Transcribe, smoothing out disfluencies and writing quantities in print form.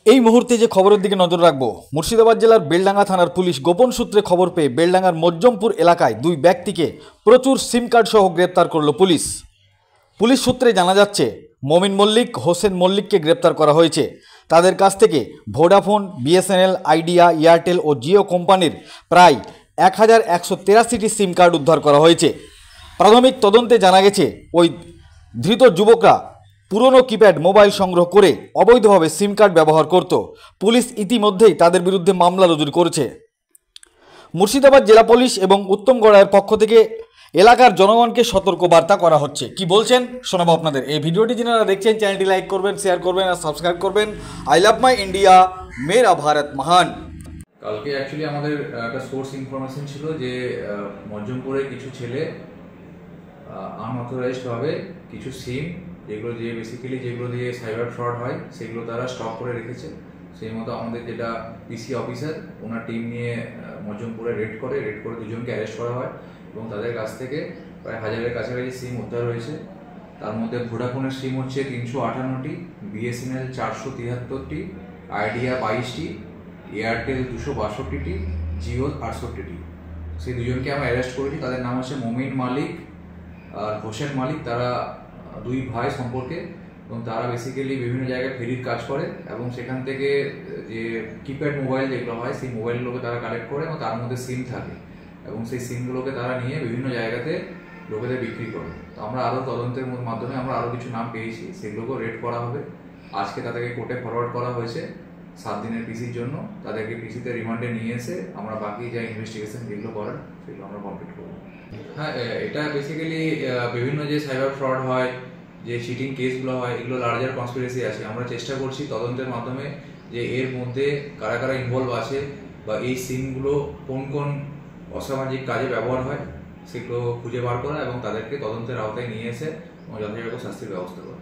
এই মুহূর্তে যে খবরের দিকে নজর রাখবো, মুর্শিদাবাদ জেলার বেলডাঙ্গা থানার পুলিশ গোপন সূত্রে খবর পেয়ে বেলডাঙ্গার মজ্জমপুর এলাকায় দুই ব্যক্তিকে প্রচুর সিম কার্ড সহ গ্রেপ্তার করল পুলিশ। পুলিশ সূত্রে জানা যাচ্ছে মমিন মল্লিক, হোসেন মল্লিককে গ্রেপ্তার করা হয়েছে। তাদের কাছ থেকে ভোডাফোন, বিএসএনএল, আইডিয়া, এয়ারটেল ও জিও কোম্পানির প্রায় 1183টি সিম কার্ড উদ্ধার করা হয়েছে। প্রাথমিক তদন্তে জানা গেছে ওই ধৃত যুবকরা পুরনো কিপ্যাড মোবাইল সংগ্রহ করে অবৈধভাবে সিম কার্ড ব্যবহার করত। পুলিশ ইতিমধ্যেই তাদের বিরুদ্ধে মামলা রুজু করেছে। মুর্শিদাবাদ জেলা পুলিশ এবং উত্তমগড়ার পক্ষ থেকে এলাকার জনগণকে সতর্ক বার্তা করা হচ্ছে। কি বলছেন শোনাবো আপনাদের। এই ভিডিওটি যারা দেখছেন চ্যানেলটি লাইক করবেন, শেয়ার করবেন আর সাবস্ক্রাইব করবেন। আই লাভ মাই ইন্ডিয়া, মেরা ভারত মহান। কালকে অ্যাকচুয়ালি আমাদের একটা সোর্স ইনফরমেশন ছিল যে মজ্জমপুরে কিছু ছেলে আনঅথরাইজডভাবে কিছু সিম যেগুলো দিয়ে সাইবার ফ্রড হয় সেগুলো তারা স্টক করে রেখেছে। সেই মতো আমাদের যেটা পিসি অফিসার ওনার টিম নিয়ে মজ্জমপুরে রেড করে দুজনকে অ্যারেস্ট করা হয় এবং তাদের কাছ থেকে প্রায় 1000-এর কাছাকাছি সিম উদ্ধার হয়েছে। তার মধ্যে ভোডাফোনের সিম হচ্ছে 358টি, বিএসএনএল 473টি, আইডিয়া 22টি, এয়ারটেল 262টি, জিও 68টি। সেই দুজনকে আমরা অ্যারেস্ট করেছি। তাদের নাম হচ্ছে মমিন মালিক আর হোসেন মালিক। তারা দুই ভাই সম্পর্কে এবং তারা বেসিক্যালি বিভিন্ন জায়গায় ফেরির কাজ করে এবং সেখান থেকে যে কিপ্যাড মোবাইল যেগুলো হয় সেই মোবাইলগুলোকে তারা কালেক্ট করে এবং তার মধ্যে সিম থাকে এবং সেই সিমগুলোকে তারা নিয়ে বিভিন্ন জায়গাতে লোকেদের বিক্রি করে। তো আমরা আরও তদন্তের মাধ্যমে আমরা আরও কিছু নাম পেয়েছি, সেগুলোকেও রেড করা হবে। আজকে তাদেরকে কোর্টে ফরওয়ার্ড করা হয়েছে 7 দিনের পিসির জন্য। তাদেরকে পিসিতে রিমান্ডে নিয়ে এসে আমরা বাকি যা ইনভেস্টিগেশন যেগুলো করার সেগুলো আমরা কমপ্লিট করবো। হ্যাঁ, এটা বেসিক্যালি বিভিন্ন যে সাইবার ফ্রড হয়, যে চিটিং কেসগুলো হয়, এগুলো লার্জার কনস্পিরেসি আছে। আমরা চেষ্টা করছি তদন্তের মাধ্যমে যে এর মধ্যে কারা কারা ইনভলভ আছে বা এই সিমগুলো কোন কোন অসামাজিক কাজে ব্যবহার হয় সেগুলো খুঁজে বার করা এবং তাদেরকে তদন্তের আওতায় নিয়ে এসে যথাযথ শাস্তির ব্যবস্থা করা।